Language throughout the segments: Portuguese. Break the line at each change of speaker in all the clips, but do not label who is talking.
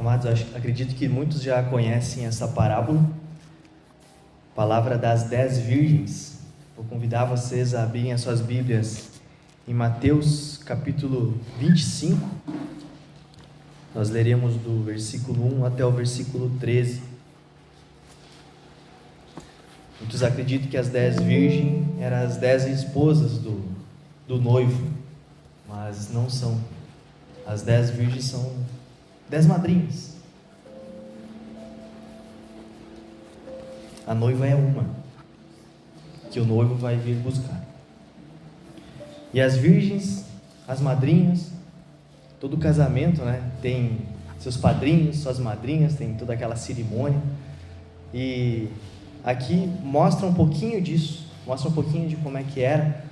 Amados, acredito que muitos já conhecem essa parábola, palavra das 10 virgens. Vou convidar vocês a abrirem as suas Bíblias em Mateus capítulo 25. Nós leremos do versículo 1 até o versículo 13. Muitos acreditam que as 10 virgens eram as 10 esposas do noivo, mas não são. As 10 virgens são 10 madrinhas. A noiva é uma, que o noivo vai vir buscar. E as virgens, as madrinhas, todo casamento, tem seus padrinhos, suas madrinhas, tem toda aquela cerimônia. E aqui mostra um pouquinho disso, mostra um pouquinho de como é que era.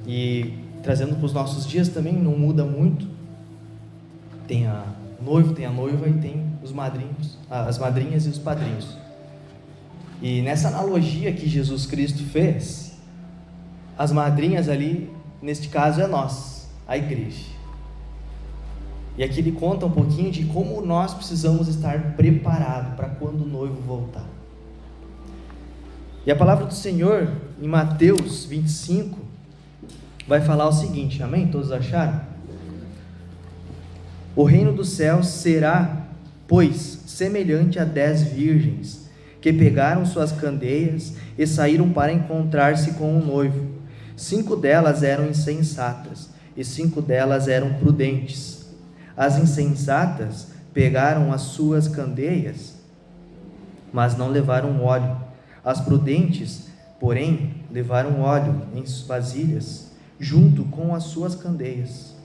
E trazendo para os nossos dias também, não muda muito. Tem o noivo, tem a noiva e tem os madrinhos, as madrinhas e os padrinhos. E nessa analogia que Jesus Cristo fez, as madrinhas ali, neste caso é nós, a igreja. E aqui ele conta um pouquinho de como nós precisamos estar preparados para quando o noivo voltar. E a palavra do Senhor, em Mateus 25, vai falar o seguinte, amém? Todos acharam? O reino dos céus será, pois, semelhante a 10 virgens, que pegaram suas candeias e saíram para encontrar-se com o noivo. 5 delas eram insensatas, e 5 delas eram prudentes. As insensatas pegaram as suas candeias, mas não levaram óleo. As prudentes, porém, levaram óleo em vasilhas, junto com as suas candeias.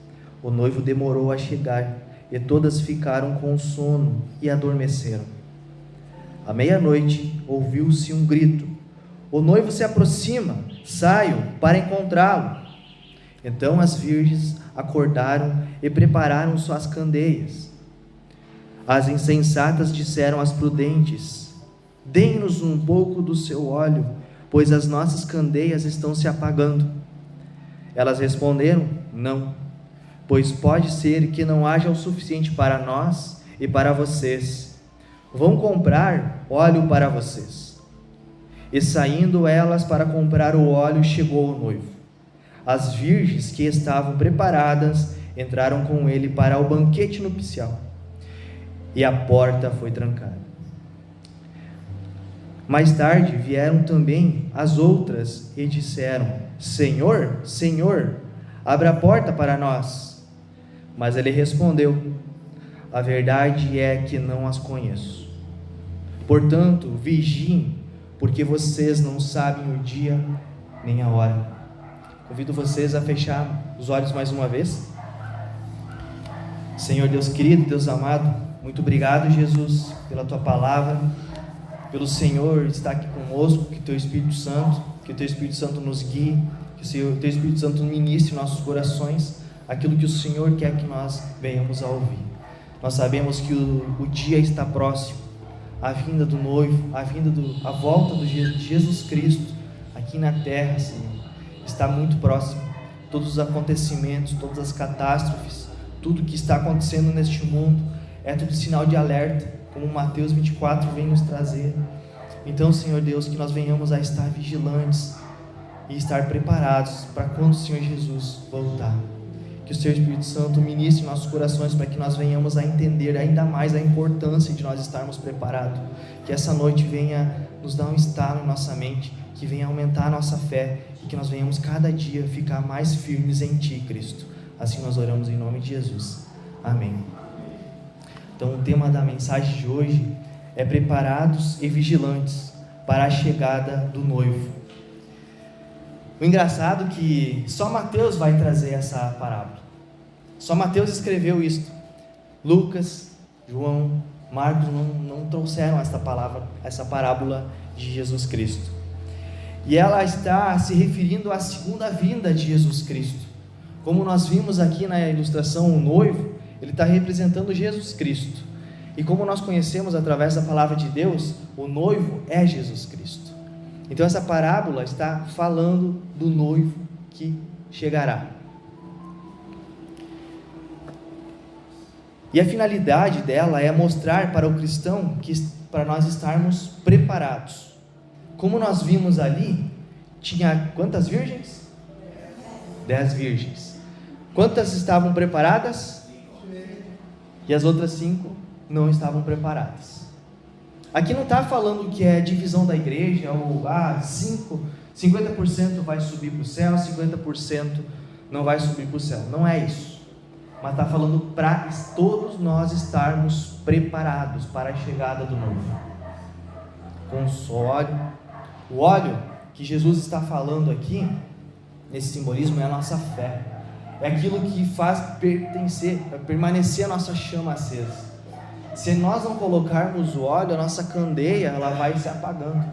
O noivo demorou a chegar, e todas ficaram com sono e adormeceram. À meia-noite, ouviu-se um grito: o noivo se aproxima, saiam para encontrá-lo. Então as virgens acordaram e prepararam suas candeias. As insensatas disseram às prudentes: dê-nos um pouco do seu óleo, pois as nossas candeias estão se apagando. Elas responderam: não, pois pode ser que não haja o suficiente para nós e para vocês. Vão comprar óleo para vocês. E saindo elas para comprar o óleo, chegou o noivo. As virgens que estavam preparadas entraram com ele para o banquete nupcial, e a porta foi trancada. Mais tarde vieram também as outras e disseram: Senhor, Senhor, abra a porta para nós. Mas ele respondeu: a verdade é que não as conheço. Portanto, vigiem, porque vocês não sabem o dia nem a hora. Convido vocês a fechar os olhos mais uma vez. Senhor Deus querido, Deus amado, muito obrigado, Jesus, pela tua palavra, pelo Senhor estar aqui conosco, que o teu Espírito Santo nos guie, que o teu Espírito Santo ministre em nossos corações aquilo que o Senhor quer que nós venhamos a ouvir. Nós sabemos que o dia está próximo, a vinda do noivo, a volta de Jesus Cristo aqui na terra, Senhor, está muito próximo. Todos os acontecimentos, todas as catástrofes, tudo que está acontecendo neste mundo, é tudo sinal de alerta, como Mateus 24 vem nos trazer. Então, Senhor Deus, que nós venhamos a estar vigilantes e estar preparados para quando o Senhor Jesus voltar. Que o Seu Espírito Santo ministre em nossos corações para que nós venhamos a entender ainda mais a importância de nós estarmos preparados. Que essa noite venha nos dar um estalo em nossa mente, que venha aumentar a nossa fé e que nós venhamos cada dia ficar mais firmes em Ti, Cristo. Assim nós oramos em nome de Jesus. Amém. Então o tema da mensagem de hoje é preparados e vigilantes para a chegada do noivo. O engraçado é que só Mateus vai trazer essa parábola. Só Mateus escreveu isto. Lucas, João, Marcos não trouxeram essa parábola de Jesus Cristo. E ela está se referindo à segunda vinda de Jesus Cristo. Como nós vimos aqui na ilustração, o noivo, ele está representando Jesus Cristo. E como nós conhecemos através da palavra de Deus, o noivo é Jesus Cristo. Então essa parábola está falando do noivo que chegará. E a finalidade dela é mostrar para o cristão que para nós estarmos preparados. Como nós vimos ali, tinha quantas virgens? 10 virgens. Quantas estavam preparadas? E as outras 5 não estavam preparadas. Aqui não está falando que é divisão da igreja, ou 50% vai subir para o céu, 50% não vai subir para o céu. Não é isso. Mas está falando para todos nós estarmos preparados para a chegada do noivo. Com o óleo que Jesus está falando aqui, nesse simbolismo, é a nossa fé. É aquilo que faz permanecer a nossa chama acesa. Se nós não colocarmos o óleo, a nossa candeia ela vai se apagando.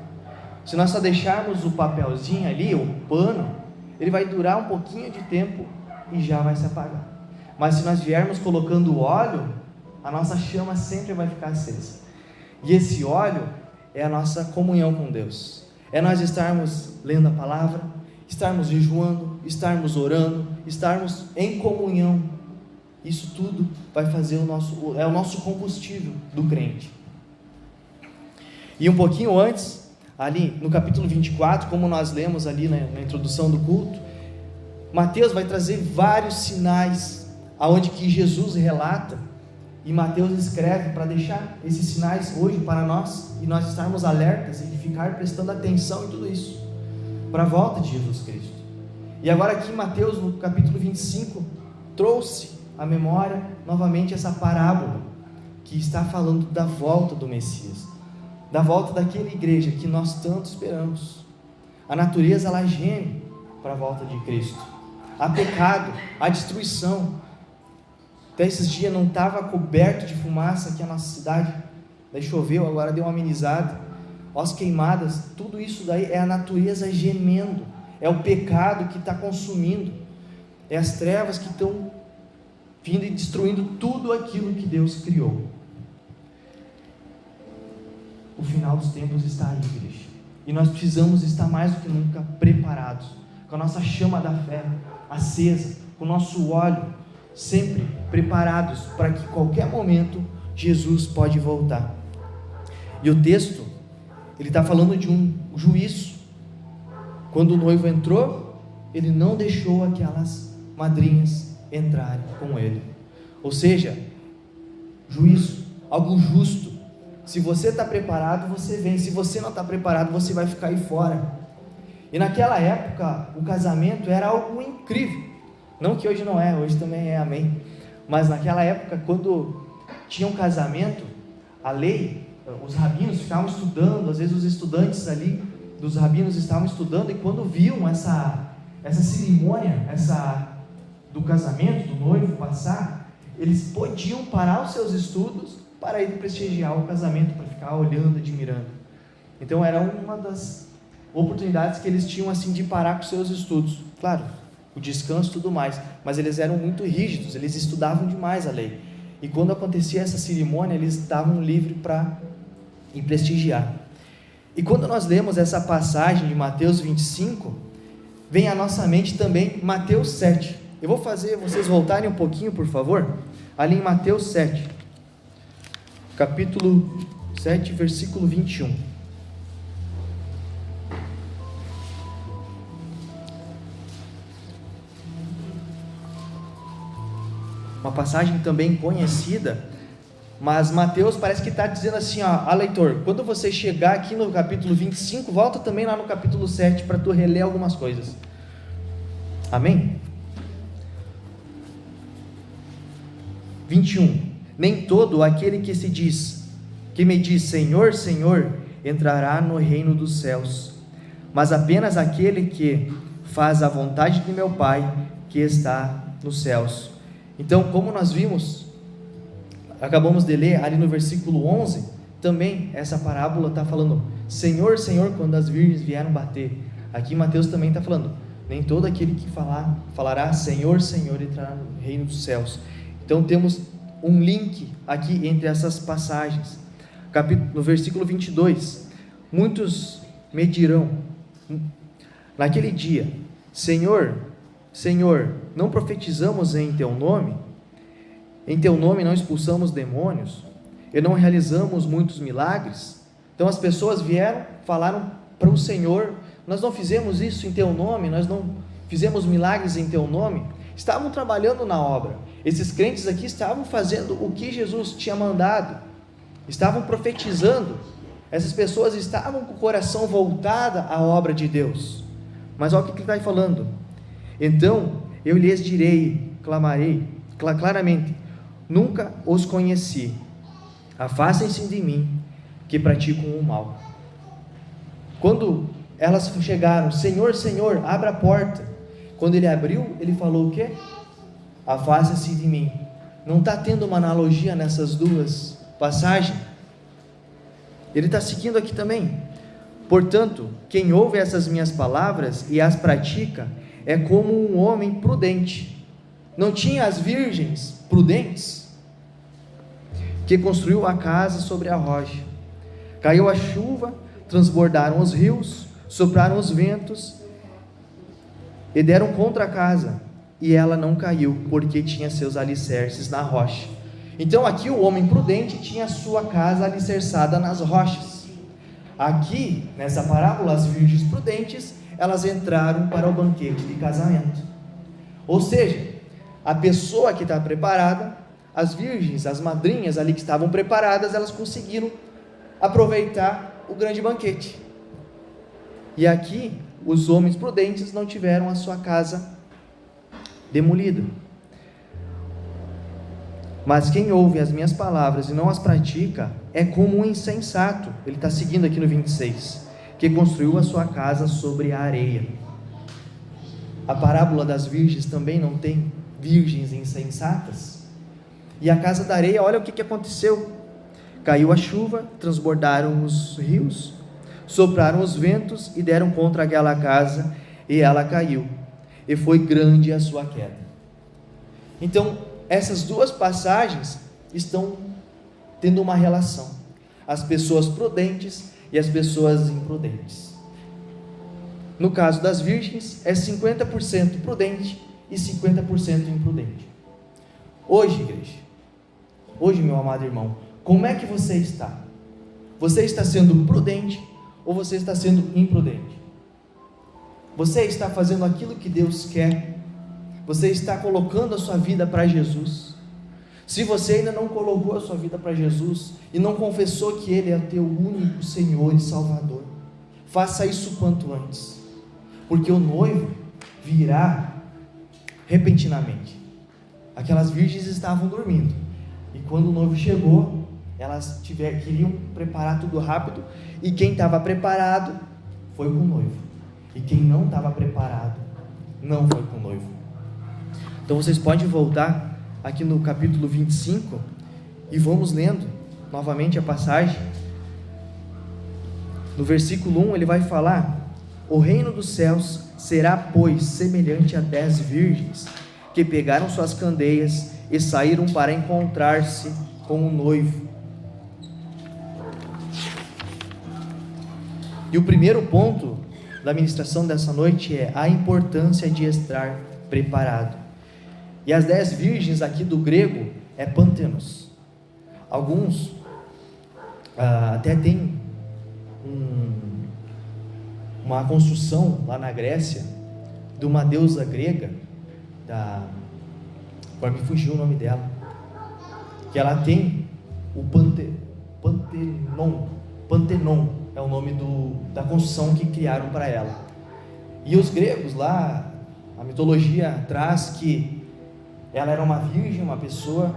Se nós só deixarmos o papelzinho ali, o pano, ele vai durar um pouquinho de tempo e já vai se apagar. Mas se nós viermos colocando o óleo, a nossa chama sempre vai ficar acesa. E esse óleo é a nossa comunhão com Deus. É nós estarmos lendo a palavra, estarmos jejuando, estarmos orando, estarmos em comunhão. Isso tudo vai fazer o nosso combustível do crente. E um pouquinho antes, ali no capítulo 24, como nós lemos ali na introdução do culto, Mateus vai trazer vários sinais, aonde que Jesus relata, e Mateus escreve para deixar esses sinais hoje para nós, e nós estarmos alertas e ficar prestando atenção em tudo isso, para a volta de Jesus Cristo. E agora aqui Mateus, no capítulo 25, trouxe à memória novamente essa parábola, que está falando da volta do Messias, da volta daquela igreja que nós tanto esperamos. A natureza ela geme para a volta de Cristo. Há pecado, há destruição. Até esses dias não estava coberto de fumaça aqui a nossa cidade, daí choveu, agora deu uma amenizada. As queimadas, tudo isso daí é a natureza gemendo, é o pecado que está consumindo, é as trevas que estão vindo e destruindo tudo aquilo que Deus criou. O final dos tempos está aí, igreja, e nós precisamos estar mais do que nunca preparados, com a nossa chama da fé acesa, com o nosso óleo sempre preparados, para que qualquer momento Jesus pode voltar. E o texto, ele está falando de um juízo. Quando o noivo entrou, ele não deixou aquelas madrinhas entrarem com ele. Ou seja, juízo, algo justo. Se você está preparado, você vem. Se você não está preparado, você vai ficar aí fora. E naquela época, o casamento era algo incrível. Não que hoje não é, hoje também é, amém. Mas naquela época, quando tinha um casamento, a lei, os rabinos ficavam estudando, às vezes os estudantes ali dos rabinos estavam estudando, e quando viam essa cerimônia, do casamento, do noivo passar, eles podiam parar os seus estudos para ir prestigiar o casamento, para ficar olhando, admirando. Então era uma das oportunidades que eles tinham assim de parar com os seus estudos. Claro, o descanso e tudo mais, mas eles eram muito rígidos, eles estudavam demais a lei. E quando acontecia essa cerimônia, eles estavam livres para ir prestigiar. E quando nós lemos essa passagem de Mateus 25, vem à nossa mente também Mateus 7. Eu vou fazer vocês voltarem um pouquinho, por favor, ali em Mateus 7, capítulo 7, versículo 21. Uma passagem também conhecida, mas Mateus parece que está dizendo assim, ó, leitor, quando você chegar aqui no capítulo 25, volta também lá no capítulo 7, para tu reler algumas coisas. Amém? 21. Nem todo aquele que me diz Senhor, Senhor, entrará no reino dos céus, mas apenas aquele que faz a vontade de meu Pai que está nos céus. Então, como nós vimos, acabamos de ler ali no versículo 11, também essa parábola está falando Senhor, Senhor, quando as virgens vieram bater. Aqui Mateus também está falando, nem todo aquele que falará Senhor, Senhor, entrará no reino dos céus. Então temos um link aqui entre essas passagens. No versículo 22, muitos me dirão naquele dia, Senhor, Senhor, não profetizamos em teu nome? em teu nome não expulsamos demônios, e não realizamos muitos milagres? Então as pessoas vieram, falaram para o Senhor: nós não fizemos isso em teu nome, nós não fizemos milagres em teu nome. Estavam trabalhando na obra. Esses crentes aqui estavam fazendo o que Jesus tinha mandado, estavam profetizando. Essas pessoas estavam com o coração voltado à obra de Deus. Mas olha o que ele está falando: então eu lhes direi, clamarei claramente: nunca os conheci, afastem-se de mim, que praticam o mal. Quando elas chegaram: Senhor, Senhor, abra a porta. Quando ele abriu, ele falou o quê? Afaste-se de mim. Não está tendo uma analogia nessas duas passagens? Ele está seguindo aqui também. Portanto, quem ouve essas minhas palavras e as pratica é como um homem prudente. Não tinha as virgens prudentes? Que construiu a casa sobre a rocha. Caiu a chuva, transbordaram os rios, sopraram os ventos e deram contra a casa, e ela não caiu, porque tinha seus alicerces na rocha. Então aqui o homem prudente tinha a sua casa alicerçada nas rochas. Aqui, nessa parábola, as virgens prudentes, elas entraram para o banquete de casamento. Ou seja, a pessoa que está preparada, as virgens, as madrinhas ali que estavam preparadas, elas conseguiram aproveitar o grande banquete. E aqui, os homens prudentes não tiveram a sua casa demolida. Mas quem ouve as minhas palavras e não as pratica é como um insensato. Ele está seguindo aqui no 26, que construiu a sua casa sobre a areia. A parábola das virgens também não tem virgens insensatas? E a casa da areia, olha o que aconteceu: caiu a chuva, transbordaram os rios, sopraram os ventos e deram contra aquela casa, e ela caiu, e foi grande a sua queda. Então, essas duas passagens estão tendo uma relação: as pessoas prudentes e as pessoas imprudentes. No caso das virgens, é 50% prudente e 50% imprudente. Hoje, igreja, hoje, meu amado irmão, como é que você está? Você está sendo prudente ou você está sendo imprudente? Você está fazendo aquilo que Deus quer? Você está colocando a sua vida para Jesus? Se você ainda não colocou a sua vida para Jesus e não confessou que Ele é o teu único Senhor e Salvador, faça isso quanto antes, porque o noivo virá repentinamente. Aquelas virgens estavam dormindo, e quando o noivo chegou, elas queriam preparar tudo rápido, e quem estava preparado foi com o noivo, e quem não estava preparado não foi com o noivo. Então vocês podem voltar aqui no capítulo 25 e vamos lendo novamente a passagem. No versículo 1 ele vai falar: o reino dos céus será, pois, semelhante a 10 virgens que pegaram suas candeias e saíram para encontrar-se com o noivo. E o primeiro ponto da ministração dessa noite é a importância de estar preparado. E as 10 virgens aqui do grego é Pantenos. Alguns até tem uma construção lá na Grécia de uma deusa grega, agora me fugiu o nome dela, que ela tem o Pantenon é o nome da construção que criaram para ela. E os gregos lá, a mitologia traz que ela era uma virgem, uma pessoa,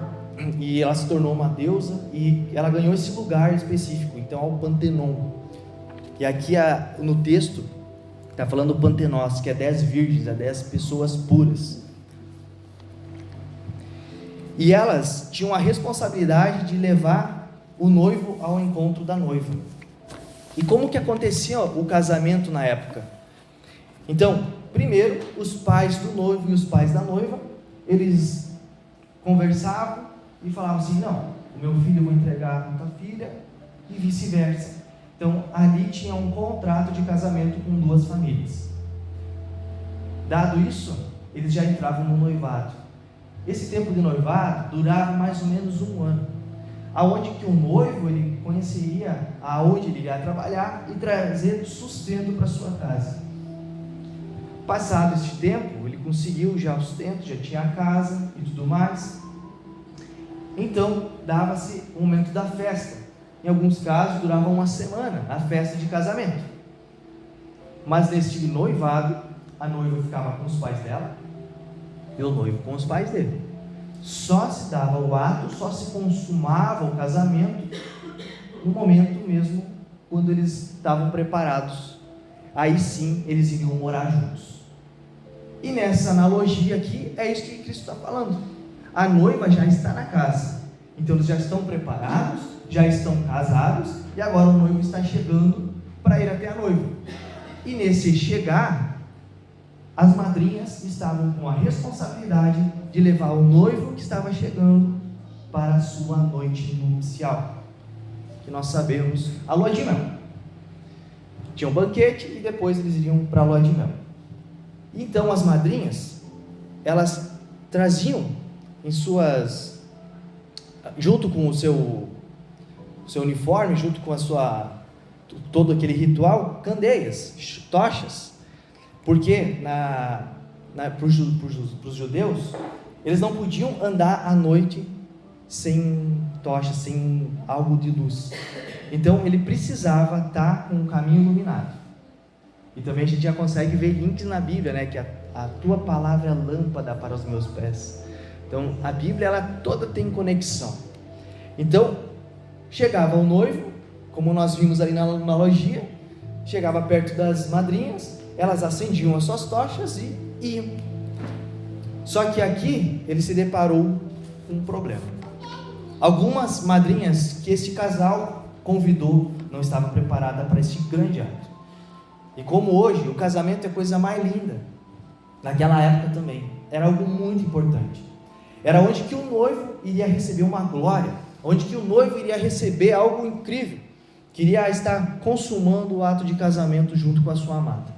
e ela se tornou uma deusa, e ela ganhou esse lugar específico, então é o Pantenon. E aqui no texto está falando Pantenos, que é 10 virgens, é 10 pessoas puras. E elas tinham a responsabilidade de levar o noivo ao encontro da noiva. E como que acontecia o casamento na época? Então, primeiro, os pais do noivo e os pais da noiva, eles conversavam e falavam assim: não, o meu filho eu vou entregar a tua filha, e vice-versa. Então, ali tinha um contrato de casamento com duas famílias. Dado isso, eles já entravam no noivado. esse tempo de noivado durava mais ou menos 1 ano, aonde que o noivo ele conheceria aonde ele iria trabalhar e trazer sustento para sua casa. Passado este tempo, ele conseguiu já o sustento, já tinha a casa e tudo mais. Então, dava-se o momento da festa. Em alguns casos, durava 1 semana, a festa de casamento. Mas neste noivado, a noiva ficava com os pais dela e o noivo com os pais dele. Só se dava o ato, só se consumava o casamento no momento mesmo quando eles estavam preparados. Aí sim, eles iriam morar juntos. E nessa analogia aqui, é isso que Cristo está falando. A noiva já está na casa, então eles já estão preparados, já estão casados, e agora o noivo está chegando para ir até a noiva. E nesse chegar, as madrinhas estavam com a responsabilidade de levar o noivo que estava chegando para a sua noite nupcial, que nós sabemos, a lua de mel. Tinha um banquete e depois eles iriam para a lua de mel. Então as madrinhas, elas traziam em suas, junto com o seu uniforme, junto com a sua, todo aquele ritual, candeias, tochas, porque para os judeus, eles não podiam andar à noite sem tocha, sem algo de luz. Então ele precisava estar com um caminho iluminado. E também a gente já consegue ver links na Bíblia, né? Que a tua palavra é lâmpada para os meus pés. Então a Bíblia ela toda tem conexão. Então chegava o noivo, como nós vimos ali na analogia, chegava perto das madrinhas, elas acendiam as suas tochas e iam. Só que aqui ele se deparou com um problema. Algumas madrinhas que este casal convidou não estavam preparadas para este grande ato. E como hoje o casamento é a coisa mais linda, naquela época também era algo muito importante. Era onde que o noivo iria receber uma glória, onde que o noivo iria receber algo incrível, queria estar consumando o ato de casamento junto com a sua amada.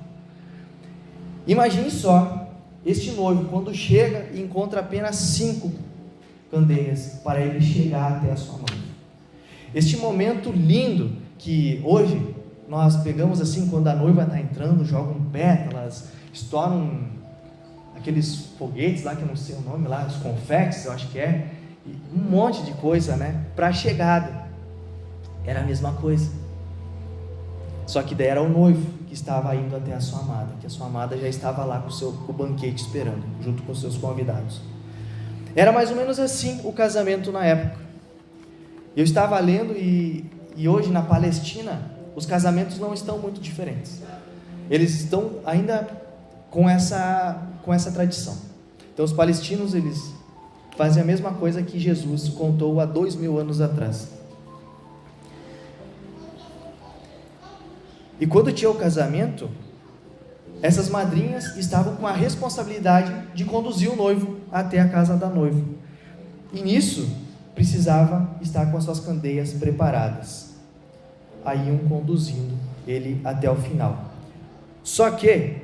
Imagine só, este noivo quando chega e encontra apenas 5 candeias para ele chegar até a sua noiva. Este momento lindo que hoje nós pegamos assim, quando a noiva está entrando, jogam pétalas, estouram aqueles foguetes lá, que eu não sei o nome lá, os confetes, eu acho que é, e um monte de coisa, né, para a chegada. Era a mesma coisa, só que daí era o noivo que estava indo até a sua amada, que a sua amada já estava lá com o banquete esperando, junto com os seus convidados. Era mais ou menos assim o casamento na época. Eu estava lendo e hoje na Palestina os casamentos não estão muito diferentes. Eles estão ainda com essa tradição. Então os palestinos eles fazem a mesma coisa que Jesus contou há 2000 anos atrás. E quando tinha o casamento, essas madrinhas estavam com a responsabilidade de conduzir o noivo até a casa da noiva. E nisso precisava estar com as suas candeias preparadas. Aí iam conduzindo ele até o final. Só que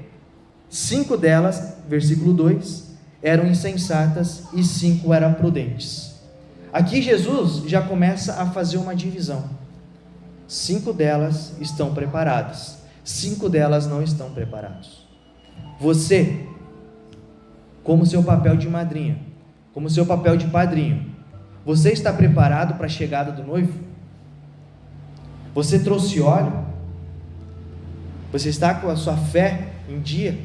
5 delas, versículo 2, eram insensatas e 5 eram prudentes. Aqui Jesus já começa a fazer uma divisão. 5 delas estão preparadas, 5 delas não estão preparadas. Você, como seu papel de madrinha, como seu papel de padrinho, você está preparado para a chegada do noivo? Você trouxe óleo? Você está com a sua fé em dia?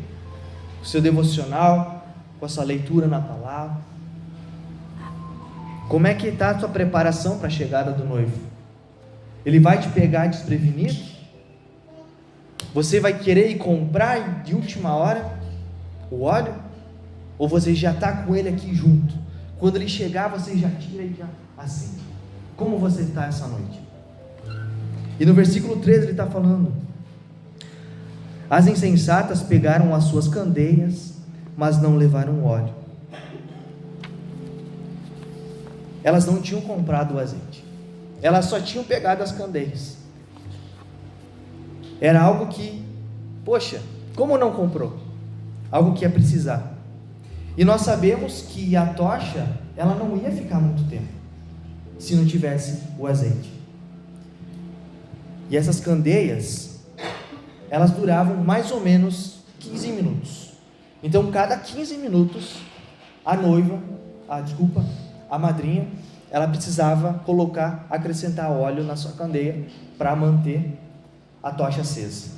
Com o seu devocional? Com a sua leitura na palavra? Como é que está a sua preparação para a chegada do noivo? Ele vai te pegar desprevenido? Você vai querer ir comprar de última hora o óleo? Ou você já está com ele aqui junto? Quando ele chegar, você já tira e já acende. Como você está essa noite? E no versículo 13 ele está falando: as insensatas pegaram as suas candeias, mas não levaram óleo. Elas não tinham comprado o azeite, elas só tinham pegado as candeias. Era algo que, poxa, como não comprou? Algo que ia precisar. E nós sabemos que a tocha, ela não ia ficar muito tempo, se não tivesse o azeite. E essas candeias, elas duravam mais ou menos 15 minutos. Então, cada 15 minutos, a madrinha, ela precisava acrescentar óleo na sua candeia, para manter a tocha acesa.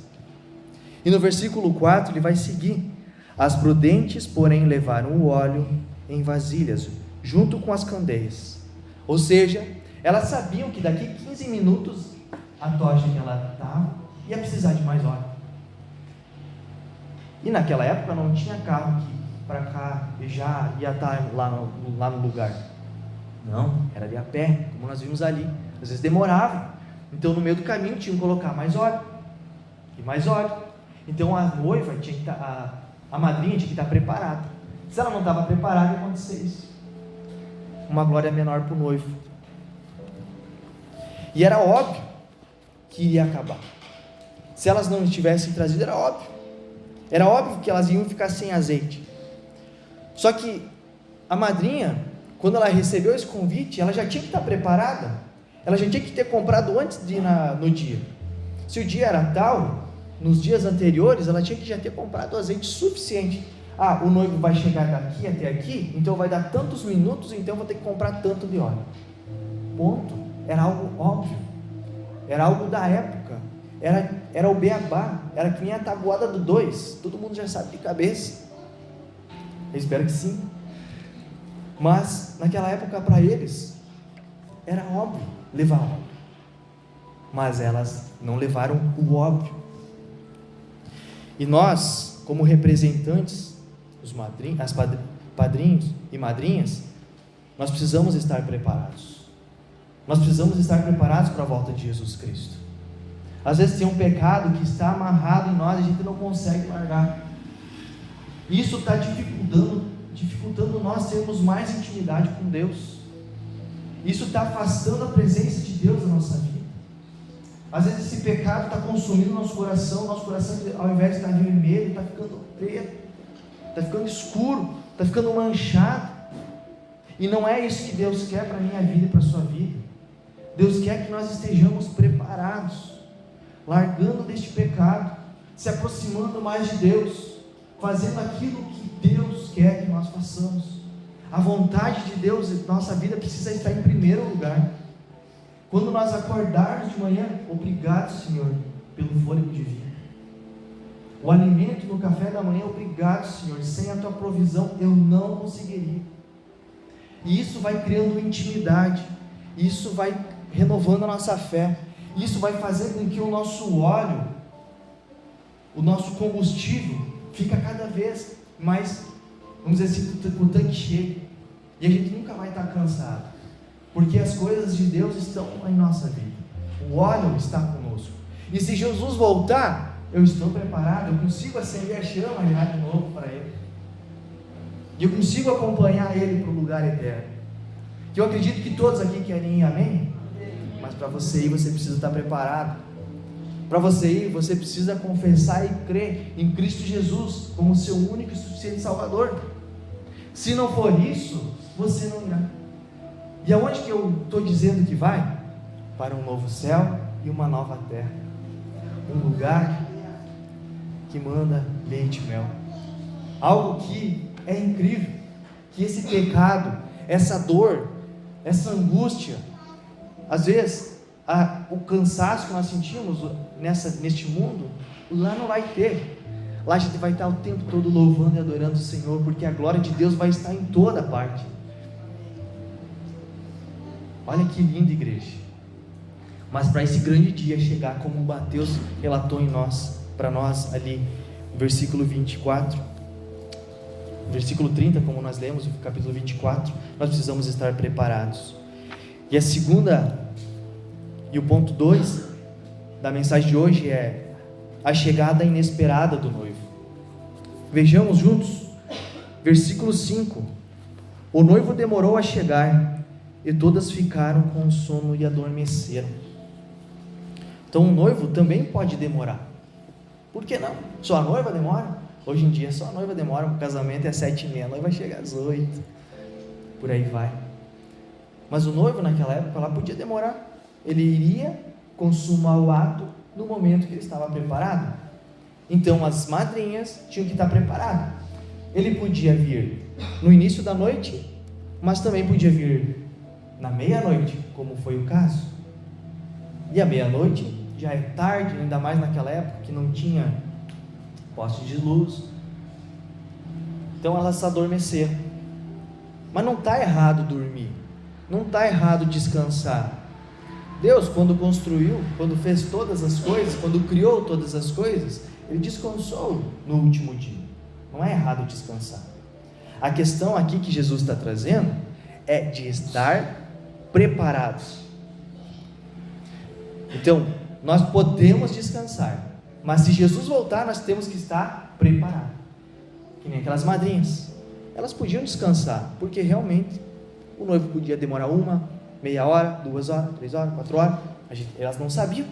E no versículo 4, ele vai seguir: as prudentes, porém, levaram o óleo em vasilhas, junto com as candeias. Ou seja, elas sabiam que daqui 15 minutos, a tocha que ela estava ia precisar de mais óleo. E naquela época não tinha carro que para cá e já ia estar lá no lugar. Não, era ali a pé, como nós vimos ali. Às vezes demorava. Então no meio do caminho tinham que colocar mais óleo. E mais óleo. Então a noiva tinha que estar, a madrinha tinha que estar preparada. Se ela não estava preparada, ia acontecer isso. Uma glória menor para o noivo. E era óbvio que iria acabar. Se elas não tivessem trazido, era óbvio. Era óbvio que elas iam ficar sem azeite. Só que a madrinha, quando ela recebeu esse convite, ela já tinha que estar preparada. Ela já tinha que ter comprado antes de ir no dia. Se o dia era tal, nos dias anteriores, ela tinha que já ter comprado azeite suficiente. O noivo vai chegar daqui até aqui, então vai dar tantos minutos, então eu vou ter que comprar tanto de óleo. Ponto. Era algo óbvio. Era algo da época. Era o beabá. Era que nem a tabuada do 2. Todo mundo já sabe de cabeça. Eu espero que sim. Mas naquela época, para eles, era óbvio levar óleo. Mas elas não levaram o óbvio. E nós, como representantes, padrinhos e madrinhas, nós precisamos estar preparados. Nós precisamos estar preparados para a volta de Jesus Cristo. Às vezes tem um pecado que está amarrado em nós e a gente não consegue largar. Isso está dificultando nós termos mais intimidade com Deus. Isso está afastando a presença de Deus na nossa vida. Às vezes esse pecado está consumindo nosso coração, ao invés de estar vermelho, está ficando preto, está ficando escuro, está ficando manchado. E não é isso que Deus quer para a minha vida e para a sua vida. Deus quer que nós estejamos preparados, largando deste pecado, se aproximando mais de Deus, fazendo aquilo que Deus quer que nós façamos. A vontade de Deus em nossa vida precisa estar em primeiro lugar. Quando nós acordarmos de manhã, obrigado, Senhor, pelo fôlego de vida. O alimento no café da manhã, obrigado, Senhor, sem a tua provisão eu não conseguiria. E isso vai criando intimidade, isso vai renovando a nossa fé, isso vai fazer com que o nosso óleo, o nosso combustível, fica cada vez mais, vamos dizer assim, com o tanque cheio, e a gente nunca vai estar cansado, porque as coisas de Deus estão em nossa vida, o óleo está conosco, e se Jesus voltar, eu estou preparado, eu consigo acender a chama e ir de novo para Ele, e eu consigo acompanhar Ele para o lugar eterno, que eu acredito que todos aqui querem ir, amém? Mas para você ir, você precisa estar preparado. Para você ir, você precisa confessar e crer em Cristo Jesus como seu único e suficiente Salvador. Se não for isso, você não irá. E aonde que eu estou dizendo que vai? Para um novo céu e uma nova terra. Um lugar que manda leite e mel. Algo que é incrível. Que esse pecado, essa dor, essa angústia, às vezes o cansaço que nós sentimos neste mundo, lá não vai ter. Lá a gente vai estar o tempo todo louvando e adorando o Senhor, porque a glória de Deus vai estar em toda parte. Olha que linda igreja. Mas para esse grande dia chegar, como Mateus relatou para nós ali, versículo 24, versículo 30, como nós lemos, o capítulo 24, nós precisamos estar preparados. E a segunda, e o ponto 2 da mensagem de hoje é a chegada inesperada do noivo. Vejamos juntos, versículo 5: o noivo demorou a chegar, e todas ficaram com sono e adormeceram. Então o noivo também pode demorar. Por que não? Só a noiva demora? Hoje em dia só a noiva demora, o casamento é às 7h30, a noiva chega às 8, por aí vai. Mas o noivo naquela época lá podia demorar, ele iria consumar o ato no momento que ele estava preparado. Então as madrinhas tinham que estar preparadas. Ele podia vir no início da noite, mas também podia vir na meia-noite, como foi o caso. E a meia-noite já é tarde, ainda mais naquela época que não tinha postes de luz. Então elas adormeceram. Mas não está errado dormir, não está errado descansar. Deus, quando construiu, quando fez todas as coisas, quando criou todas as coisas, Ele descansou no último dia. Não é errado descansar. A questão aqui que Jesus está trazendo é de estar preparados. Então, nós podemos descansar, mas se Jesus voltar, nós temos que estar preparados. Que nem aquelas madrinhas, elas podiam descansar, porque realmente o noivo podia demorar 1, meia hora, 2 horas, 3 horas, 4 horas, elas não sabiam,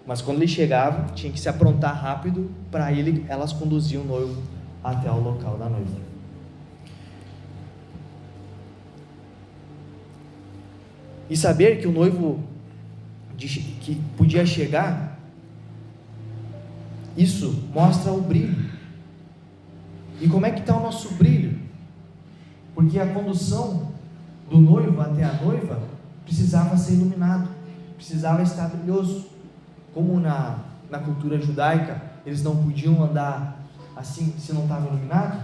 mas quando ele chegava, tinha que se aprontar rápido, para elas conduziam o noivo até o local da noiva. E saber que o noivo que podia chegar, isso mostra o brilho. E como é que está o nosso brilho? Porque a condução do noivo até a noiva precisava ser iluminado, precisava estar brilhoso. Como na cultura judaica eles não podiam andar assim se não estava iluminado,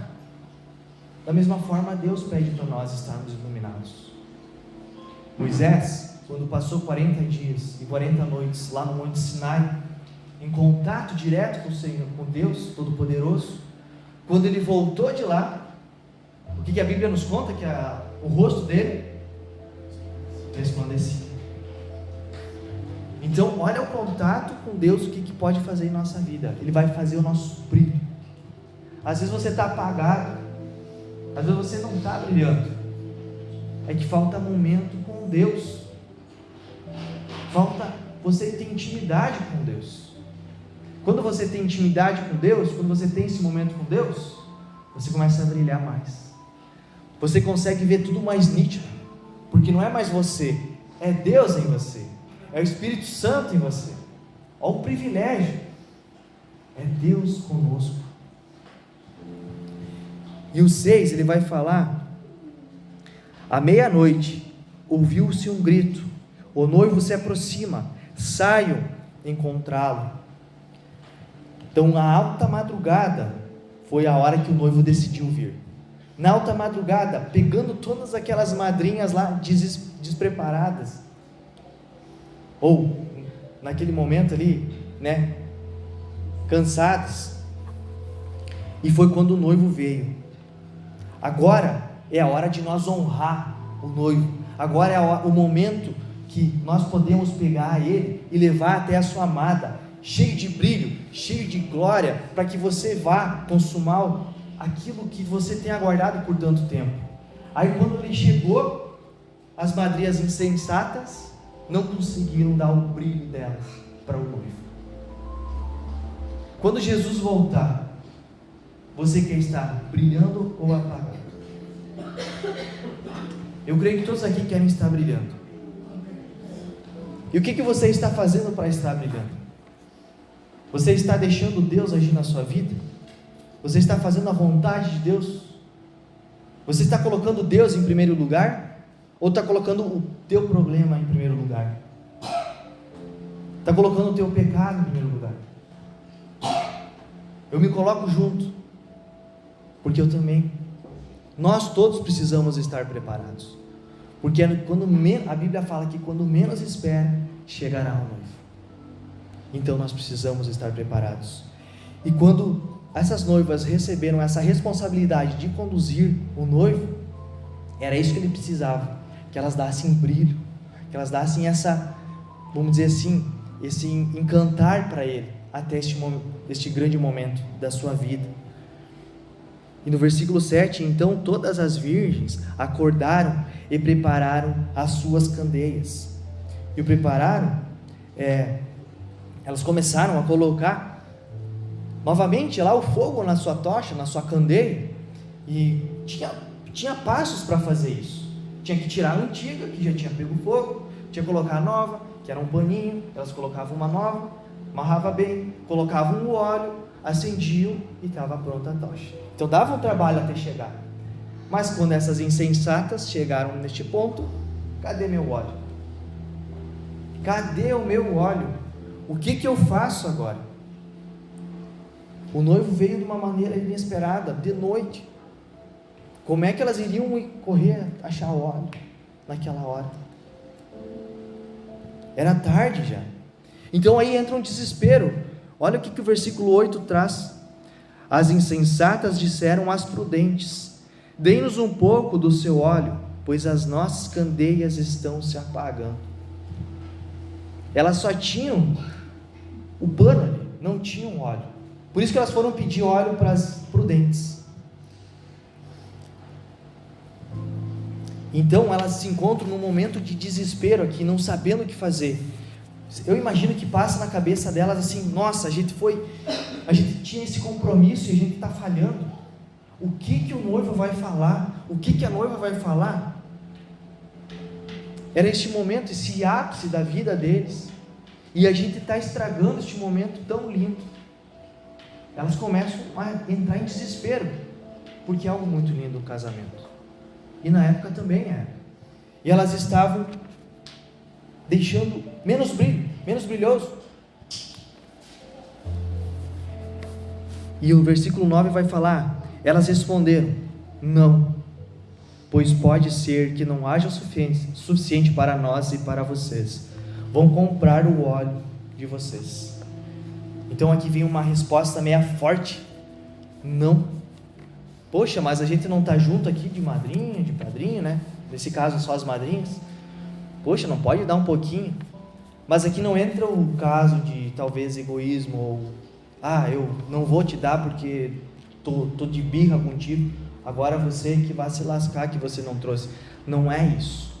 da mesma forma Deus pede para nós estarmos iluminados. Moisés, quando passou 40 dias e 40 noites lá no Monte Sinai, em contato direto com o Senhor, com Deus Todo-Poderoso, quando ele voltou de lá, o que a Bíblia nos conta? Que o rosto dele resplandecia. Então, olha o contato com Deus, o que pode fazer em nossa vida. Ele vai fazer o nosso brilho. Às vezes você está apagado, às vezes você não está brilhando, é que falta momento com Deus, falta você ter intimidade com Deus. Quando você tem intimidade com Deus, quando você tem esse momento com Deus, você começa a brilhar mais, você consegue ver tudo mais nítido, porque não é mais você, é Deus em você, é o Espírito Santo em você. Olha o privilégio, é Deus conosco. E o 6, ele vai falar: à meia-noite ouviu-se um grito, o noivo se aproxima, saiam encontrá-lo. Então, na alta madrugada foi a hora que o noivo decidiu vir. Na alta madrugada, pegando todas aquelas madrinhas lá despreparadas, ou naquele momento ali, né, cansadas, e foi quando o noivo veio. Agora é a hora de nós honrar o noivo. Agora é o momento que nós podemos pegar ele e levar até a sua amada, cheio de brilho, cheio de glória, para que você vá consumar aquilo que você tem aguardado por tanto tempo. Aí quando ele chegou, as madrinhas insensatas não conseguiram dar o brilho delas para o noivo. Quando Jesus voltar, você quer estar brilhando ou apagado? Eu creio que todos aqui querem estar brilhando. E o que você está fazendo para estar brilhando? Você está deixando Deus agir na sua vida? Você está fazendo a vontade de Deus? Você está colocando Deus em primeiro lugar? Ou está colocando o teu problema em primeiro lugar? Está colocando o teu pecado em primeiro lugar? Eu me coloco junto, porque eu também. Nós todos precisamos estar preparados, porque a Bíblia fala que quando menos espera, chegará o noivo. Então nós precisamos estar preparados. E quando essas noivas receberam essa responsabilidade de conduzir o noivo, era isso que ele precisava, que elas dassem brilho, que elas dassem essa, vamos dizer assim, esse encantar para ele, até este grande momento da sua vida. E no versículo 7, então todas as virgens acordaram e prepararam as suas candeias. E o prepararam, elas começaram a colocar novamente lá o fogo na sua tocha, na sua candeia, e tinha passos para fazer isso. Tinha que tirar a antiga, que já tinha pego fogo, tinha que colocar a nova, que era um paninho, elas colocavam uma nova, amarrava bem, colocavam o óleo, acendiam e estava pronta a tocha. Então dava um trabalho até chegar. Mas quando essas insensatas chegaram neste ponto, cadê meu óleo? Cadê o meu óleo? O que eu faço agora? O noivo veio de uma maneira inesperada, de noite. Como é que elas iriam correr achar o óleo naquela hora? Era tarde já. Então aí entra um desespero. Olha o que o versículo 8 traz. As insensatas disseram às prudentes: dê-nos um pouco do seu óleo, pois as nossas candeias estão se apagando. Elas só tinham o pano ali, não tinham óleo. Por isso que elas foram pedir óleo para as prudentes. Então elas se encontram num momento de desespero aqui, não sabendo o que fazer. Eu imagino que passa na cabeça delas assim: nossa, a gente tinha esse compromisso e a gente está falhando. O que o noivo vai falar? O que a noiva vai falar? Era este momento, esse ápice da vida deles, e a gente está estragando este momento tão lindo. Elas começam a entrar em desespero, porque é algo muito lindo o casamento, e na época também era, e elas estavam deixando menos brilho, menos brilhoso. E o versículo 9 vai falar: elas responderam: não, pois pode ser que não haja o suficiente para nós e para vocês. Vão comprar o óleo de vocês. Então aqui vem uma resposta meia forte: não. Poxa, mas a gente não está junto aqui de madrinha, de padrinho, né? Nesse caso só as madrinhas. Poxa, não pode dar um pouquinho? Mas aqui não entra o caso de talvez egoísmo, ou eu não vou te dar porque tô de birra contigo, agora você que vai se lascar que você não trouxe. Não é isso.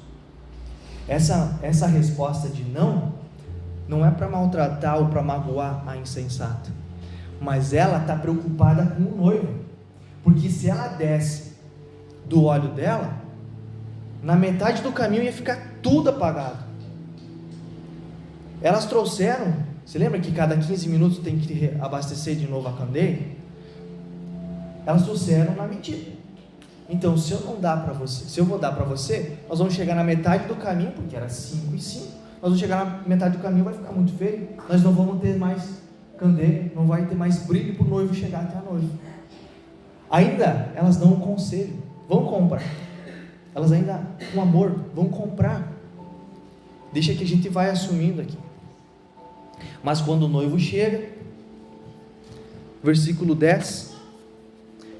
Essa resposta de não é para maltratar ou para magoar a insensata, mas ela está preocupada com o noivo, porque se ela desse do óleo dela, na metade do caminho ia ficar tudo apagado. Elas trouxeram, você lembra que cada 15 minutos tem que abastecer de novo a candeia? Elas trouxeram na medida. Então, se eu vou dar para você, nós vamos chegar na metade do caminho, porque era 5 e 5, nós vamos chegar na metade do caminho, vai ficar muito feio, nós não vamos ter mais candeia, não vai ter mais brilho para o noivo chegar até a noiva. Ainda, elas dão um conselho: vão comprar. Elas ainda, com amor, vão comprar. Deixa que a gente vai assumindo aqui. Mas quando o noivo chega, versículo 10,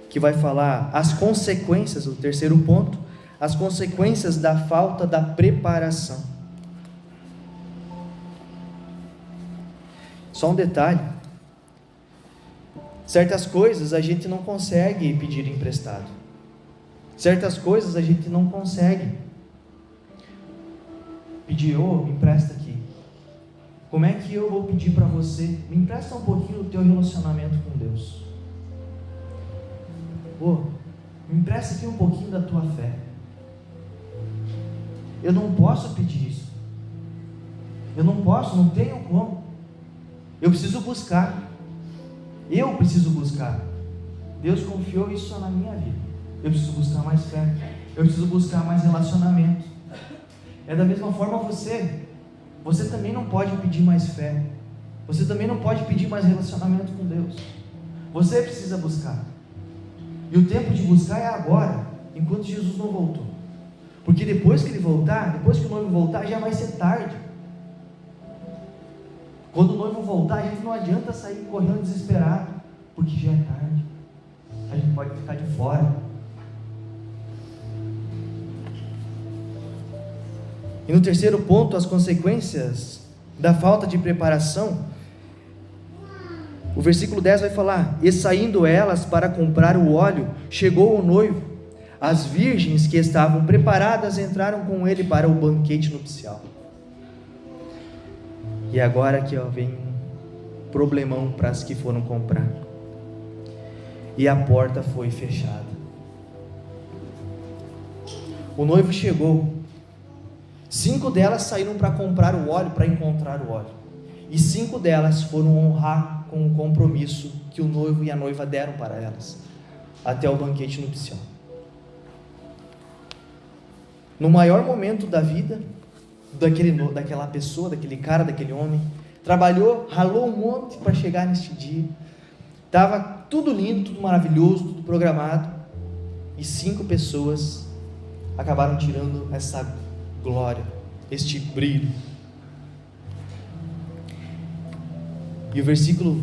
que vai falar as consequências, o terceiro ponto, as consequências da falta da preparação. Só um detalhe: certas coisas a gente não consegue pedir emprestado, certas coisas a gente não consegue pedir: me empresta aqui. Como é que eu vou pedir para você? Me empresta um pouquinho do teu relacionamento com Deus. Me empresta aqui um pouquinho da tua fé. Eu não posso pedir isso. Eu não posso, não tenho como. Eu preciso buscar. Deus confiou isso só na minha vida. Eu preciso buscar mais fé. Eu preciso buscar mais relacionamento. É da mesma forma você também não pode pedir mais fé. Você também não pode pedir mais relacionamento com Deus. Você precisa buscar. E o tempo de buscar é agora, enquanto Jesus não voltou. Porque depois que ele voltar, depois que o noivo voltar, já vai ser tarde. Quando o noivo voltar, a gente não adianta sair correndo desesperado, porque já é tarde. A gente pode ficar de fora. E no terceiro ponto, as consequências da falta de preparação. O versículo 10 vai falar: e saindo elas para comprar o óleo, chegou o noivo. As virgens que estavam preparadas entraram com ele para o banquete nupcial. E agora aqui vem um problemão para as que foram comprar. e a porta foi fechada. O noivo chegou. 5 delas saíram para comprar o óleo, para encontrar o óleo. E 5 delas foram honrar com o compromisso que o noivo e a noiva deram para elas, até o banquete nupcial. No maior momento da vida daquela pessoa, daquele cara, daquele homem, trabalhou, ralou um monte para chegar neste dia. Estava tudo lindo, tudo maravilhoso, tudo programado. E 5 pessoas acabaram tirando essa glória, este brilho. E o versículo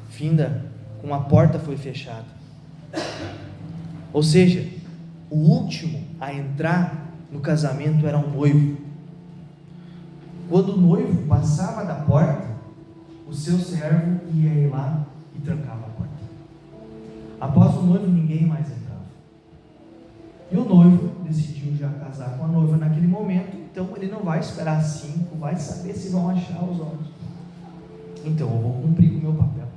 finda com: a porta foi fechada. Ou seja, o último a entrar no casamento era o noivo. Quando o noivo passava da porta, o seu servo ia ir lá e trancava a porta. Após o noivo, ninguém mais entrava. E o noivo decidiu já casar com a noiva naquele momento, então ele não vai esperar 5, vai saber se vão achar os homens. Então eu vou cumprir com o meu papel.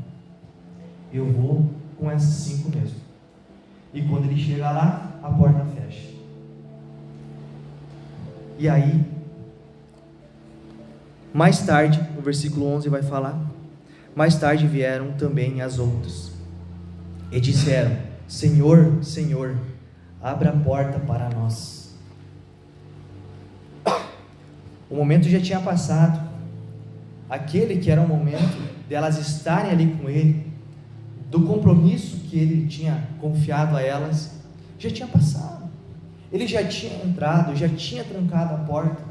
Eu vou com essas 5 mesmo. E quando ele chega lá, a porta fecha. E aí, mais tarde, no versículo 11 vai falar: mais tarde vieram também as outras e disseram: Senhor, Senhor, abra a porta para nós. O momento já tinha passado. Aquele que era o momento delas estarem ali com ele, do compromisso que ele tinha confiado a elas, já tinha passado. Ele já tinha entrado, já tinha trancado a porta.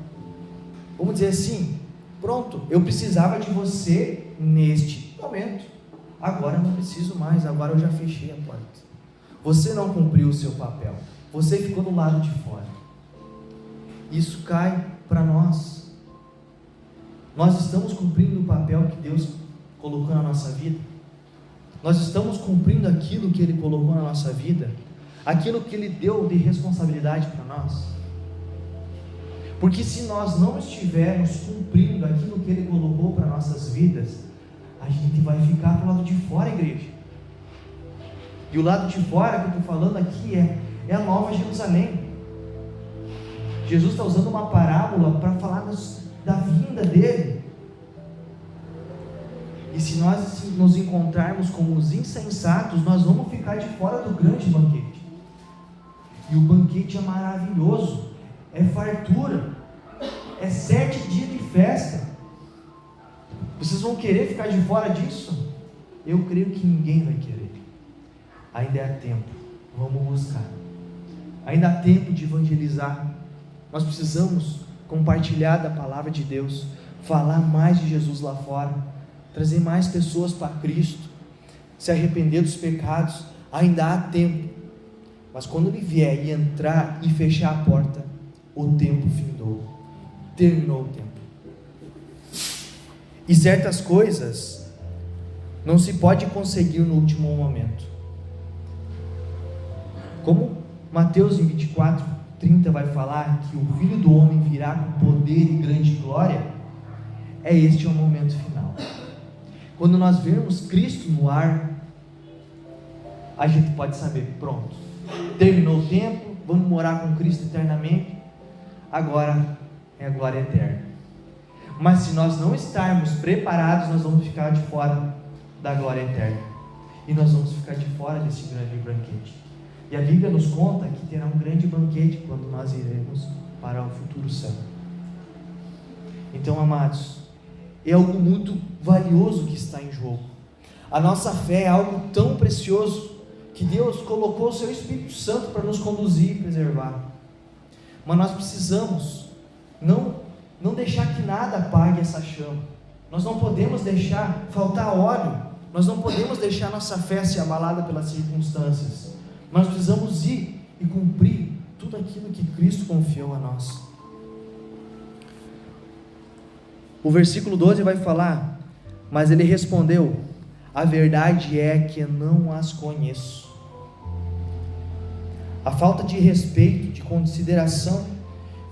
Vamos dizer assim: pronto, eu precisava de você neste momento, agora eu não preciso mais, agora eu já fechei a porta. Você não cumpriu o seu papel, você ficou do lado de fora. Isso cai para nós. Nós estamos cumprindo o papel que Deus colocou na nossa vida? Nós estamos cumprindo aquilo que Ele colocou na nossa vida? Aquilo que Ele deu de responsabilidade para nós? Porque se nós não estivermos cumprindo aquilo que Ele colocou para nossas vidas, a gente vai ficar do lado de fora, igreja. E o lado de fora que eu estou falando aqui é a Nova Jerusalém. Jesus está usando uma parábola para falar da vinda dele. E se nós nos encontrarmos como os insensatos, nós vamos ficar de fora do grande banquete. E o banquete é maravilhoso, é fartura, é 7 dias de festa. Vocês vão querer ficar de fora disso? Eu creio que ninguém vai querer. Ainda há tempo, vamos buscar. Ainda há tempo de evangelizar. Nós precisamos compartilhar da palavra de Deus, falar mais de Jesus lá fora, trazer mais pessoas para Cristo, se arrepender dos pecados. Ainda há tempo. Mas quando Ele vier e entrar e fechar a porta, o tempo findou, terminou o tempo. E certas coisas não se pode conseguir no último momento. Como Mateus em 24:30 vai falar que o Filho do Homem virá com poder e grande glória, este é o momento final. Quando nós vermos Cristo no ar, a gente pode saber: pronto, terminou o tempo, vamos morar com Cristo eternamente, agora é a glória eterna. Mas se nós não estarmos preparados, nós vamos ficar de fora da glória eterna, e nós vamos ficar de fora desse grande banquete. E a Bíblia nos conta que terá um grande banquete quando nós iremos para o futuro céu. Então, amados, é algo muito valioso que está em jogo. A nossa fé é algo tão precioso que Deus colocou o seu Espírito Santo para nos conduzir e preservar. Mas nós precisamos não deixar que nada apague essa chama. Nós não podemos deixar faltar óleo. Nós não podemos deixar nossa fé ser abalada pelas circunstâncias. Nós precisamos ir e cumprir tudo aquilo que Cristo confiou a nós. O versículo 12 vai falar: mas ele respondeu: a verdade é que não as conheço. A falta de respeito, de consideração,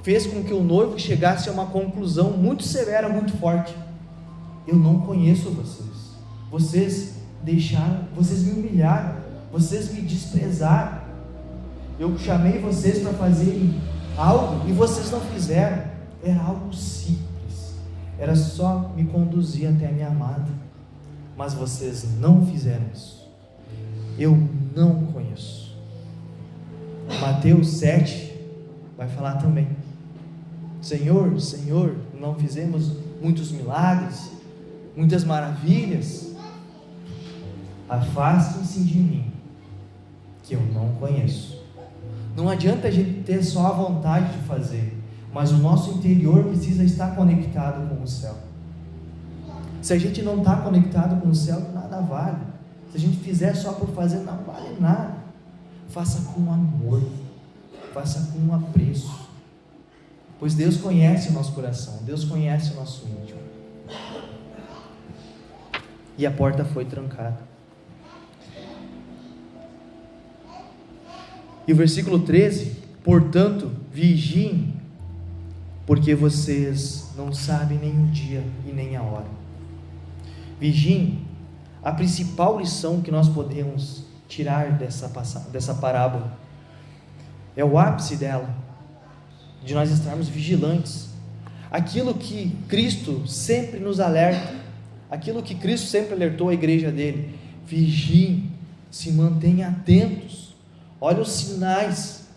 fez com que o noivo chegasse a uma conclusão muito severa, muito forte: eu não conheço vocês. Vocês me humilharam, vocês me desprezaram. Eu chamei vocês para fazerem algo e vocês não fizeram. Era algo simples, era só me conduzir até a minha amada, mas vocês não fizeram isso. Eu não conheço. Mateus 7 vai falar também: Senhor, Senhor, não fizemos muitos milagres, muitas maravilhas? Afastem-se de mim, que eu não conheço. Não adianta a gente ter só a vontade de fazer, mas o nosso interior precisa estar conectado com o céu. Se a gente não está conectado com o céu, nada vale. Se a gente fizer só por fazer, não vale nada. Faça com amor, faça com apreço, pois Deus conhece o nosso coração, Deus conhece o nosso íntimo. E a porta foi trancada. E o versículo 13: portanto, vigiem, porque vocês não sabem nem o dia e nem a hora. Vigiem. A principal lição que nós podemos tirar dessa parábola é o ápice dela, de nós estarmos vigilantes. Aquilo que Cristo sempre nos alerta, aquilo que Cristo sempre alertou a igreja dele: vigiem, se mantenham atentos, olha os sinais.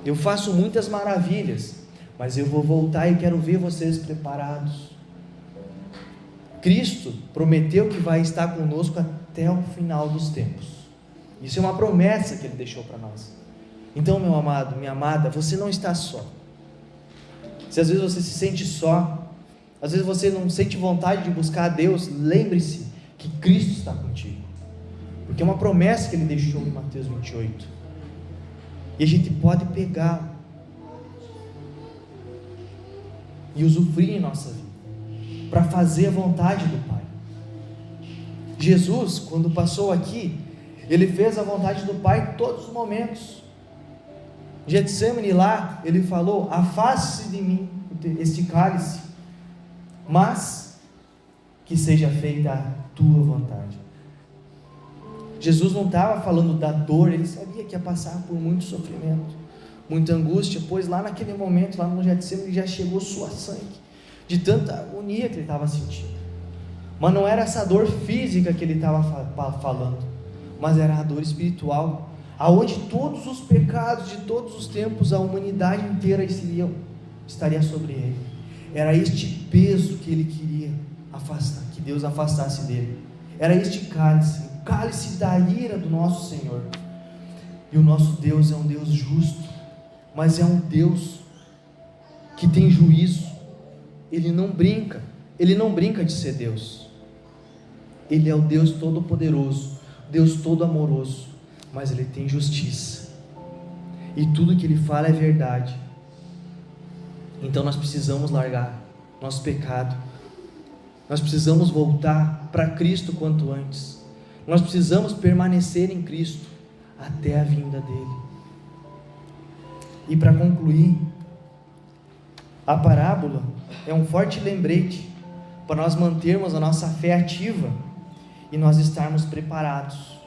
Eu faço muitas maravilhas, mas eu vou voltar e quero ver vocês preparados. Cristo prometeu que vai estar conosco até o final dos tempos. Isso é uma promessa que Ele deixou para nós. Então, meu amado, minha amada, você não está só. Se às vezes você se sente só, às vezes você não sente vontade de buscar a Deus, lembre-se que Cristo está contigo, porque é uma promessa que Ele deixou em Mateus 28, e a gente pode pegar e usufruir em nossa vida, para fazer a vontade do Pai. Jesus, quando passou aqui, Ele fez a vontade do Pai em todos os momentos. Getsemane lá, Ele falou: afaste-se de mim este cálice, mas que seja feita a tua vontade. Jesus não estava falando da dor, Ele sabia que ia passar por muito sofrimento, muita angústia, pois lá naquele momento, lá no Getsemane, já chegou sua sangue, de tanta agonia que Ele estava sentindo. Mas não era essa dor física que Ele estava falando, mas era a dor espiritual, aonde todos os pecados de todos os tempos, a humanidade inteira estaria sobre Ele. Era este peso que Ele queria afastar, que Deus afastasse dele. Era este cálice, o cálice da ira do nosso Senhor. E o nosso Deus é um Deus justo, mas é um Deus que tem juízo. Ele não brinca de ser Deus. Ele é o Deus todo-poderoso, Deus todo-amoroso, mas Ele tem justiça, e tudo que Ele fala é verdade. Então nós precisamos largar nosso pecado, nós precisamos voltar para Cristo quanto antes, nós precisamos permanecer em Cristo até a vinda dEle. E para concluir, a parábola é um forte lembrete para nós mantermos a nossa fé ativa e nós estarmos preparados.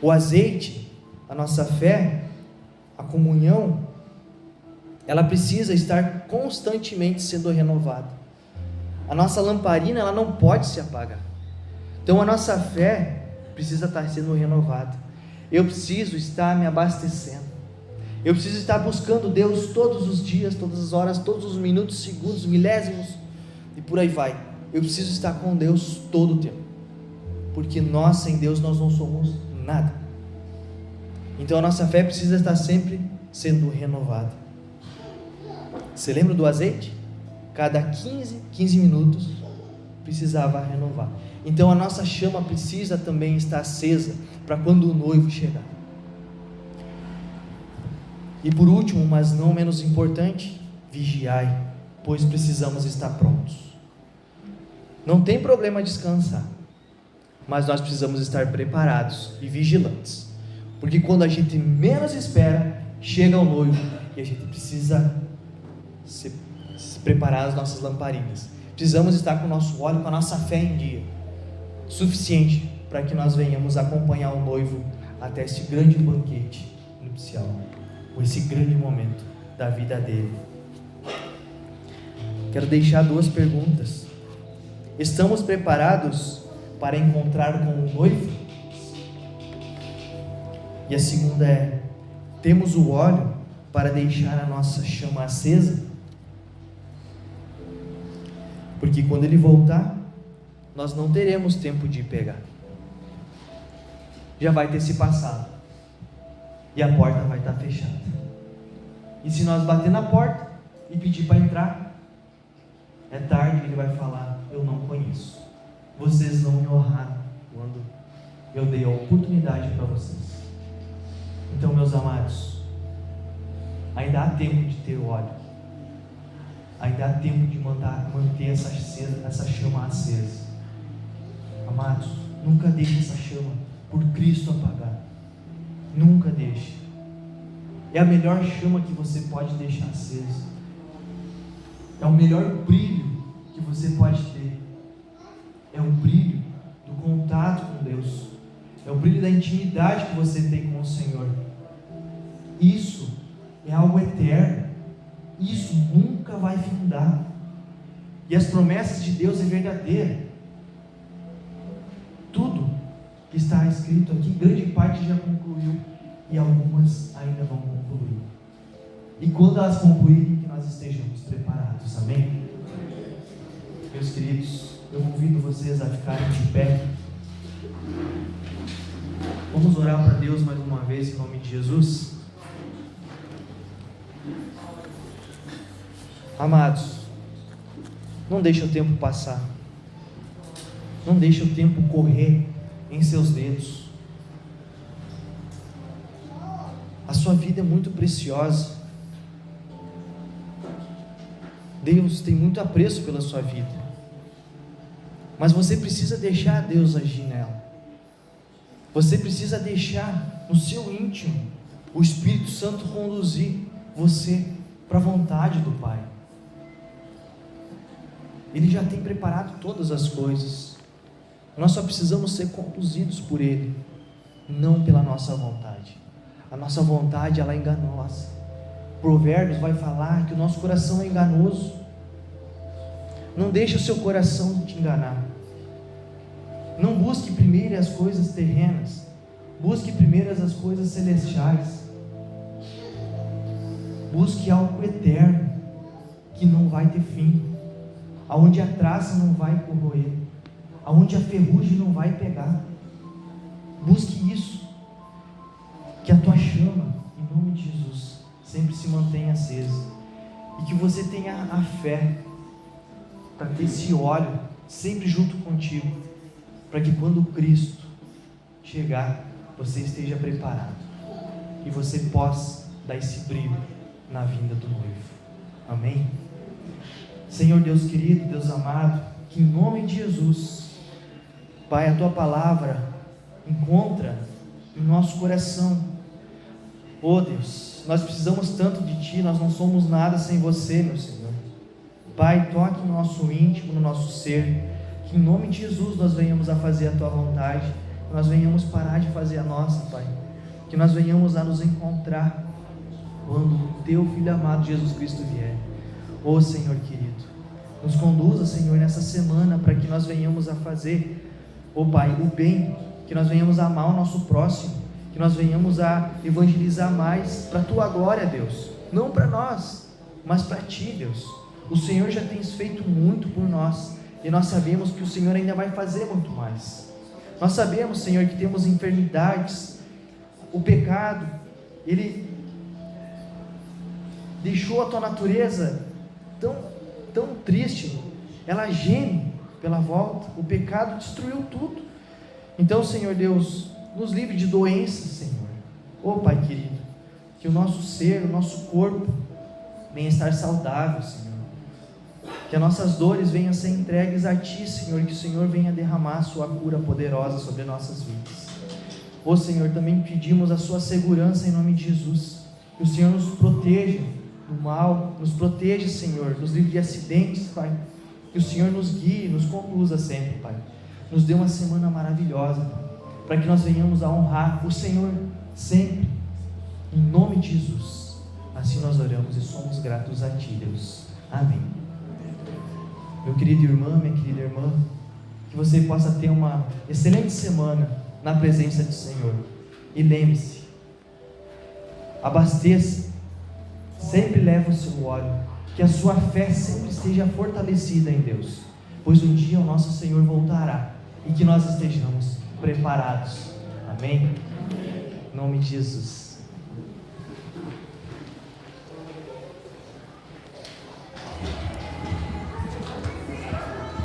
O azeite, a nossa fé, a comunhão, ela precisa estar constantemente sendo renovada. A nossa lamparina, ela não pode se apagar. Então a nossa fé precisa estar sendo renovada. Eu preciso estar me abastecendo. Eu preciso estar buscando Deus todos os dias, todas as horas, todos os minutos, segundos, milésimos, e por aí vai. Eu preciso estar com Deus todo o tempo, porque nós, sem Deus, nós não somos nada. Então a nossa fé precisa estar sempre sendo renovada. Você lembra do azeite? Cada 15 minutos precisava renovar. Então a nossa chama precisa também estar acesa, para quando o noivo chegar. E por último, mas não menos importante, vigiai, pois precisamos estar prontos. Não tem problema descansar, mas nós precisamos estar preparados e vigilantes, porque quando a gente menos espera, chega o noivo, e a gente precisa se preparar as nossas lamparinas. Precisamos estar com o nosso óleo, com a nossa fé em dia. suficiente para que nós venhamos acompanhar o noivo até esse grande banquete nupcial, ou esse grande momento da vida dele. Quero deixar 2 perguntas. Estamos preparados para encontrar com o noivo? E a segunda é: temos o óleo para deixar a nossa chama acesa? Porque quando ele voltar, nós não teremos tempo de pegar. Já vai ter se passado. E a porta vai estar fechada. E se nós bater na porta e pedir para entrar, é tarde, ele vai falar: eu não conheço. Vocês não me honraram quando eu dei a oportunidade para vocês. Então, meus amados, ainda há tempo de ter óleo. Ainda há tempo de manter essa chama acesa. Amados, nunca deixe essa chama por Cristo apagar. Nunca deixe. É a melhor chama que você pode deixar acesa. É o melhor brilho que você pode ter. É o brilho do contato com Deus. É o brilho da intimidade que você tem com o Senhor. Isso é algo eterno. Isso nunca vai findar. E as promessas de Deus é verdadeira. Tudo que está escrito aqui, grande parte já concluiu, e algumas ainda vão concluir. E quando elas concluírem, que nós estejamos preparados. Amém? Meus queridos, eu convido vocês a ficarem de pé. Vamos orar para Deus mais uma vez em nome de Jesus. Amados, não deixe o tempo passar. Não deixe o tempo correr em seus dedos. A sua vida é muito preciosa. Deus tem muito apreço pela sua vida. Mas você precisa deixar Deus agir nela. Você precisa deixar no seu íntimo o Espírito Santo conduzir você para a vontade do Pai. Ele já tem preparado todas as coisas. Nós só precisamos ser conduzidos por Ele, não pela nossa vontade. A nossa vontade, ela é enganosa. Provérbios vai falar que o nosso coração é enganoso. Não deixe o seu coração te enganar. Não busque primeiro as coisas terrenas. Busque primeiro as coisas celestiais. Busque algo eterno, que não vai ter fim, aonde a traça não vai corroer, aonde a ferrugem não vai pegar. Busque isso, que a tua chama, em nome de Jesus, sempre se mantenha acesa, e que você tenha a fé para ter esse óleo sempre junto contigo, para que quando Cristo chegar, você esteja preparado e você possa dar esse brilho na vinda do noivo. Amém? Senhor Deus querido, Deus amado, que em nome de Jesus, Pai, a tua palavra encontra em nosso coração. Oh Deus, nós precisamos tanto de Ti, nós não somos nada sem Você, meu Senhor. Pai, toque no nosso íntimo, no nosso ser, que em nome de Jesus nós venhamos a fazer a Tua vontade, que nós venhamos parar de fazer a nossa, Pai, que nós venhamos a nos encontrar quando o Teu Filho amado Jesus Cristo vier. Oh Senhor querido, nos conduza, Senhor, nessa semana, para que nós venhamos a fazer, oh Pai, o bem, que nós venhamos a amar o nosso próximo, que nós venhamos a evangelizar mais para a Tua glória, Deus, não para nós, mas para Ti, Deus. O Senhor já tem feito muito por nós, e nós sabemos que o Senhor ainda vai fazer muito mais. Nós sabemos, Senhor, que temos enfermidades, o pecado, ele deixou a Tua natureza tão triste, ela geme pela volta, o pecado destruiu tudo. Então, Senhor Deus, nos livre de doenças, Senhor. Oh Pai querido, que o nosso ser, o nosso corpo venha estar saudável, Senhor, que as nossas dores venham a ser entregues a Ti, Senhor, que o Senhor venha derramar a Sua cura poderosa sobre nossas vidas. Oh Senhor, também pedimos a Sua segurança em nome de Jesus, que o Senhor nos proteja do mal, nos proteja, Senhor, nos livre de acidentes, Pai, que o Senhor nos guie, nos conduza sempre, Pai, nos dê uma semana maravilhosa, para que nós venhamos a honrar o Senhor sempre, em nome de Jesus. Assim nós oramos e somos gratos a Ti, Deus. Amém. Meu querido irmão, minha querida irmã, que você possa ter uma excelente semana na presença do Senhor. E lembre-se, abasteça, sempre leve o seu óleo, que a sua fé sempre esteja fortalecida em Deus, pois um dia o nosso Senhor voltará, e que nós estejamos preparados. Amém? Em nome de Jesus.